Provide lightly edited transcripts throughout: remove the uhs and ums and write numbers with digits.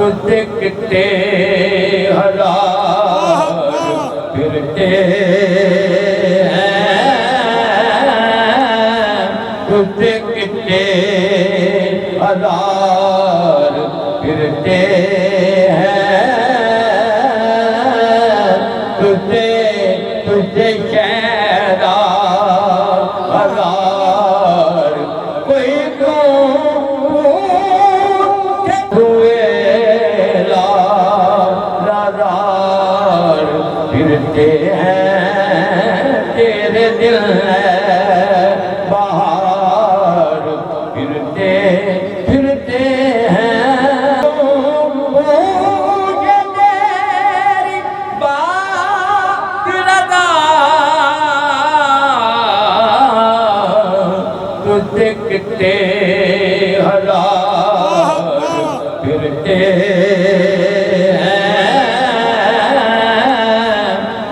तुझे कितने हजार फिरते हैं, तुझे कितने हजार फिरते हैं, तुझे तुझे शहदा हजार कोई फिरते हैं, तेरे दिल है बाहर फिरते फिरते हैं, मुझे तेरी बात लगा तुझे कितने हजार फिरते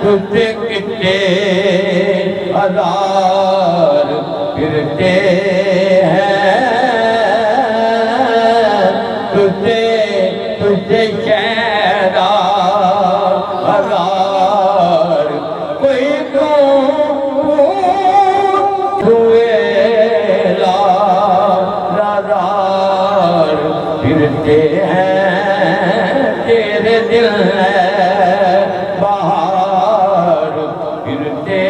तुझे कितने हजार फिरते हैं, तुझे तुझे शहदा हजार कोई हुए लाजार फिरते हैं, तेरे दिल है बाहर फिरते।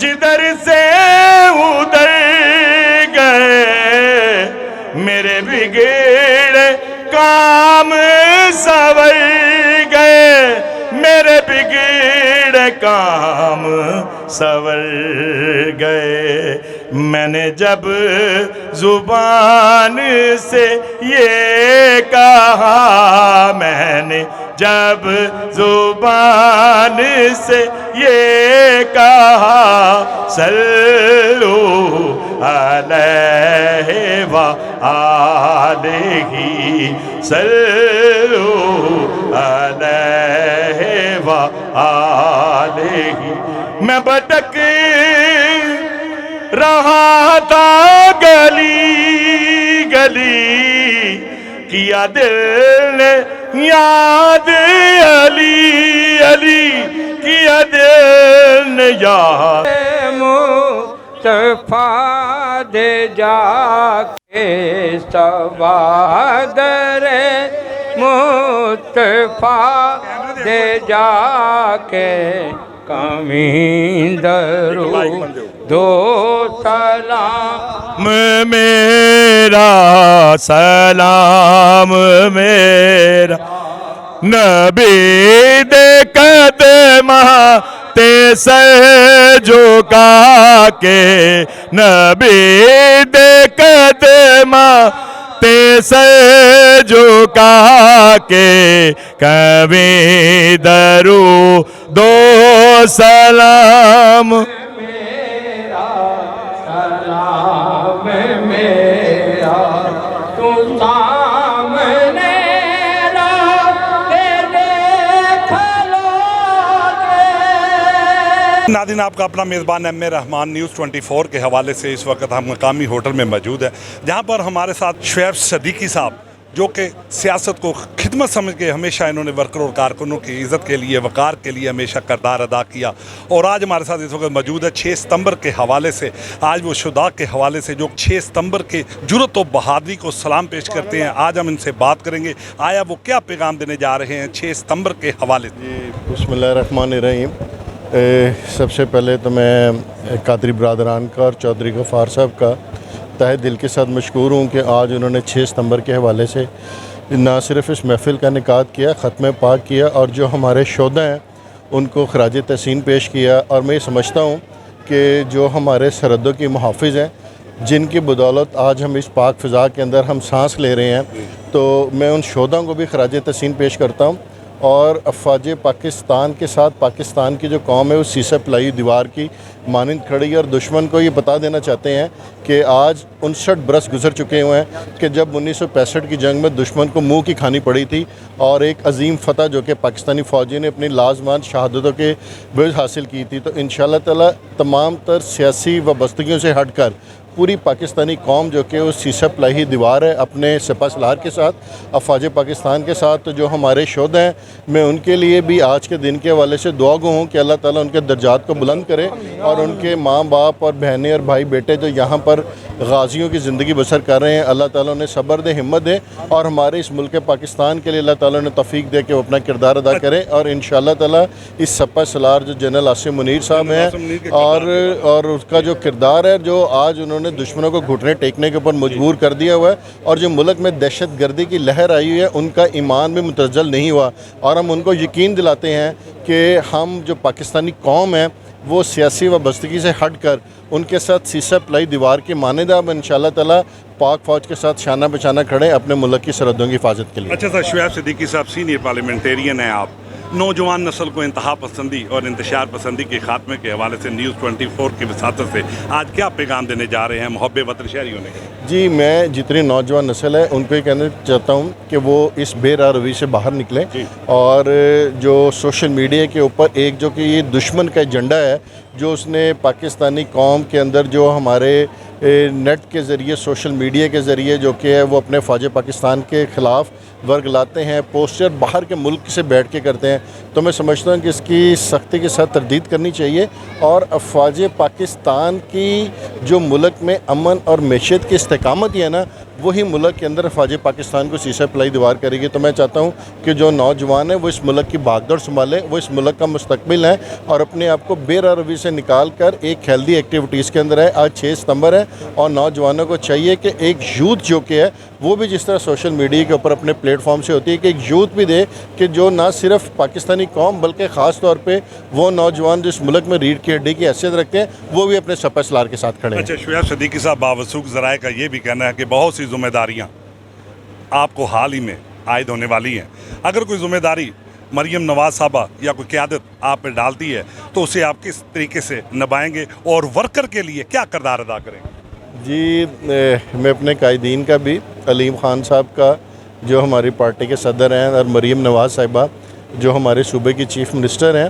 जिधर से उधर गए मेरे बिगड़े काम सवर गए, मेरे बिगड़े काम सवर गए। मैंने जब जुबान से ये कहा, मैंने जब जुबान से ये कहा, सल्लू अलैहि व आलिही, सल्लू अलैहि व आलिही। मैं भटक रहा था गली गली, किया दिल ने याद अली अली, किया दिल ने याद मुस्तफा दे जाके सवादर मुस्तफा दे जाके कमी दरू दो सलाम मेरा, सलाम मेरा नबी दे कदमा ते सर झुका के, नबी दे कदमा ते सर झुका के, कभी दरू दो सलाम मेरा, सलाम मेरा तू सामने नाज़रीन, आपका अपना मेज़बान एम ए रहमान न्यूज़ 24 के हवाले से इस वक्त हम मकामी होटल में मौजूद है, जहाँ पर हमारे साथ शुएब सदीकी साहब, जो कि सियासत को खिदमत समझ के हमेशा इन्होंने वर्करों और कारकुनों की इज़्ज़त के लिए, वक़ार के लिए हमेशा किरदार अदा किया। और आज हमारे साथ इस वक्त मौजूद है 6 सितंबर के हवाले से, आज वो शुदा के हवाले से जो 6 सितंबर के जुर्रत और बहादुरी को सलाम पेश करते हैं। आज हम इनसे बात करेंगे, आया वो क्या पैगाम देने जा रहे हैं 6 सितंबर के हवाले से। बिस्मिल्लाहिर्रहमानिर्रहीम। सबसे पहले तो मैं कादरी बरादरान का और चौधरी गफ़ार साहब का तहे दिल के साथ मशकूर हूँ कि आज उन्होंने 6 सितंबर के हवाले से ना सिर्फ इस महफ़िल का इनेकाद किया, ख़त्म पाक किया और जो हमारे शोधा हैं उनको खराज तहसीन पेश किया। और मैं ये समझता हूँ कि जो हमारे सरहदों की मुहाफ़िज़ हैं, जिनकी बदौलत आज हम इस पाक फ़िज़ा के अंदर हम सांस ले रहे हैं, तो मैं उन शोधों को भी खराज तहसीन पेश करता हूँ। और अफवाज पाकिस्तान के साथ पाकिस्तान की जो कौम है वो सीसा पिलाई दीवार की मानंद खड़ी है। और दुश्मन को ये बता देना चाहते हैं कि आज 59 बरस गुजर चुके हुए हैं कि जब 1965 की जंग में दुश्मन को मुंह की खानी पड़ी थी और एक अजीम फ़तह जो कि पाकिस्तानी फ़ौजी ने अपनी लाजमान शहादतों के बेवजह हासिल की थी। तो इंशाअल्लाह ताला तमाम तर सियासी वाबस्तगियों से हट कर पूरी पाकिस्तानी कौम जो कि उस सीसा पिलाई दीवार है अपने सिपा सलार के साथ, अफवाज पाकिस्तान के साथ, तो जो हमारे शोध हैं मैं उनके लिए भी आज के दिन के हवाले से दुआ गो हूँ कि अल्लाह ताला उनके दर्जात को बुलंद करे और उनके माँ बाप और बहनें और भाई बेटे जो यहाँ पर गाजियों की ज़िंदगी बसर कर रहे हैं, अल्लाह ताला उन्हें सब्र दे, हिम्मत दे और हमारे इस मुल्क पाकिस्तान के लिए अल्लाह ताला उन्हें तौफीक दे कि वो अपना किरदार अदा करें। और इंशाअल्लाह ताला इस सिपा सलार जो जनरल आसिम मुनीर साहब हैं और उसका जो किरदार है, जो आज उन्होंने दुश्मनों को घुटने टेकने के ऊपर मजबूर कर दिया हुआ है और जो मुल्क में दहशत गर्दी की लहर आई हुई है, उनका ईमान भी मुतज़्ज़ल नहीं हुआ। और हम उनको यकीन दिलाते हैं कि हम जो पाकिस्तानी कौम है वो सियासी वाबस्तगी से हट कर उनके साथ सीसा पिलाई दीवार के मानेदा अब इंशाअल्लाह ताला पाक फ़ौज के साथ शाना बशाना खड़े अपने मुल्क की सरहदों की हिफाजत के लिए। अच्छा सर, शुएब सदीकी साहब सीनियर पार्लियामेंटेरियन हैं आप, नौजवान नस्ल को इंतहा पसंदी और इंतशार पसंदी के खात्मे के हवाले से न्यूज़ 24 की वसातत से आज क्या पैगाम देने जा रहे हैं मुहब्बे वतन शहरियों ने? जी, मैं जितनी नौजवान नस्ल है उनको ये कहना चाहता हूँ कि वो इस बेरा रवि से बाहर निकलें और जो सोशल मीडिया के ऊपर एक जो कि ये दुश्मन का एजेंडा है, जो उसने पाकिस्तानी कौम के अंदर जो हमारे नेट के ज़रिए, सोशल मीडिया के ज़रिए जो कि है वो अपने फ़ौज पाकिस्तान के ख़िलाफ़ वर्ग लाते हैं, पोस्टर बाहर के मुल्क से बैठ के करते हैं, तो मैं समझता हूँ कि इसकी सख्ती के साथ तरदीद करनी चाहिए। और अफवाज पाकिस्तान की जो मुल्क में अमन और मैशत की इस्तेकामत है ना, वही मुल्क के अंदर अफवाज पाकिस्तान को सीसा पिलाई दीवार करेगी। तो मैं चाहता हूँ कि जो नौजवान है वो इस मुल्क की भागदौड़ संभालें, वो इस मुल्क का मुस्तकबिल है और अपने आप को बेरारवी से निकाल कर एक हेल्दी एक्टिविटीज़ के अंदर है। आज 6 सितंबर है और नौजवानों को चाहिए कि एक यूथ जो कि है वो भी जिस तरह सोशल मीडिया के ऊपर अपने प्लेटफॉर्म से होती है कि एक यूथ भी दे कि जो ना सिर्फ पाकिस्तानी कौम बल्कि ख़ास तौर पे वो नौजवान जो इस मुल्क में रीढ़ की हड्डी की हैसियत रखते हैं, वो भी अपने सिपा सलार के साथ खड़े हैं। अच्छा, शुएब सदीकी साहब, बावसूख ज़राए का ये भी कहना है कि बहुत सी ज़िम्मेदारियाँ आपको हाल ही में आयद होने वाली हैं। अगर कोई ज़िम्मेदारी मरियम नवाज़ साहबा या कोई क़यादत आप पर डालती है तो उसे आप किस तरीके से निभाएंगे और वर्कर के लिए क्या किरदार अदा करेंगे? जी, मैं अपने कायदीन का भी, अलीम ख़ान साहब का जो हमारी पार्टी के सदर हैं और मरियम नवाज़ साहिबा जो हमारे सूबे की चीफ़ मिनिस्टर हैं,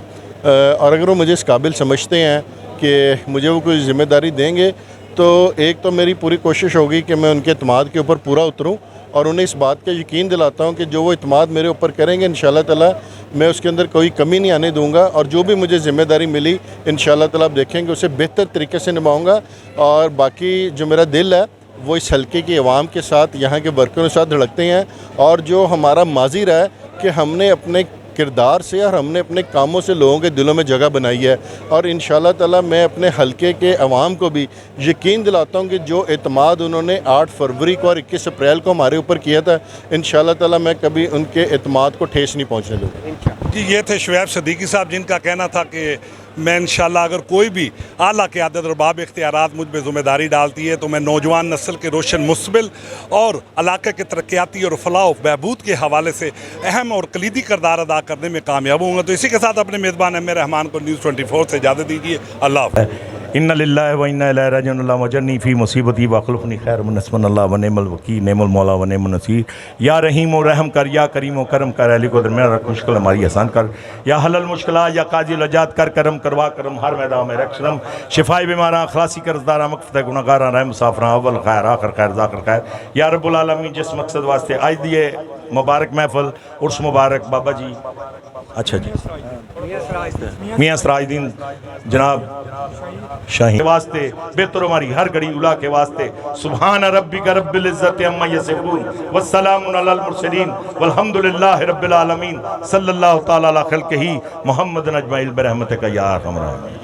और अगर वो मुझे इस काबिल समझते हैं कि मुझे वो कोई ज़िम्मेदारी देंगे तो एक तो मेरी पूरी कोशिश होगी कि मैं उनके एतमाद के ऊपर पूरा उतरूँ और उन्हें इस बात का यकीन दिलाता हूँ कि जो वो एतमाद मेरे ऊपर करेंगे इंशाअल्लाह ताला मैं उसके अंदर कोई कमी नहीं आने दूंगा और जो भी मुझे ज़िम्मेदारी मिली इंशाअल्लाह ताला आप देखेंगे उसे बेहतर तरीके से निभाऊंगा। और बाकी जो मेरा दिल है वो इस हल्के की आवाम के साथ, यहाँ के वर्करों के साथ धड़कते हैं और जो हमारा माजी रहा है कि हमने अपने किरदार से और हमने अपने कामों से लोगों के दिलों में जगह बनाई है। और इंशाअल्लाह ताला मैं अपने हलके के अवाम को भी यकीन दिलाता हूँ कि जो एतमाद उन्होंने 8 फरवरी को और 21 अप्रैल को हमारे ऊपर किया था, इंशाअल्लाह ताला मैं कभी उनके एतमाद को ठेस नहीं पहुँचने दूँगा। जी, ये थे शुएब सदीकी साहब, जिनका कहना था कि मैं इंशाअल्लाह अगर कोई भी आला क़यादत और बाब इख्तियारात मुझ पर ज़िम्मेदारी डालती है तो मैं नौजवान नस्ल के रोशन मुस्तबिल और इलाके के तरक्याती और फलाह बहबूद के हवाले से अहम और कलीदी किरदार अदा करने में कामयाब होंगे। तो इसी के साथ अपने मेज़बान एम ए रहमान को न्यूज़ 24 से इजाज़त दीजिए। अल्लाह हाफ़िज़। इन्ना लिल्लाहि व इन्ना इलैहि राजिऊन अल्लाहुम्मा वजरनी फ़ी मुसीबती वखलुफ़नी खैर मिन हस्बुनल्लाहु व निअमल वकील निअमल मौला व निअमन नसीर। या रहीम व रहम कर, या करीम व करम कर, अली को दरमियान रख, मुश्किल हमारी आसान कर। या हलल मुश्किला या काजी लजात कर, करम करवा करम हर मैदान में रक्षरम। शिफाई बीमारा खलासी कर्जदारा मकफ़त गुनहगारा रहम मुसाफिरा अव्वल खैर आखिर खैर ज़ाकिर खैर। या रब्बुल आलमीन जिस मकसद वास्ते आज दिए मुबारक महफिल उर्स मुबारक बाबा जी, अच्छा जी मियाँ सराजुद्दीन जनाब शाही के वास्ते बेहतर हमारी हर घड़ी उला के वास्ते सुभान रब्बिका रब्बिल इज़्ज़ति अम्मा यसिफून वस्सलामुन अलल मुरसलीन वल्हम्दुलिल्लाहि रब्बिल आलमीन सल्लल्लाहु तआला अला खल्क़िही मुहम्मदिन अजमईन बिरहमतिका या अरहमर राहिमीन।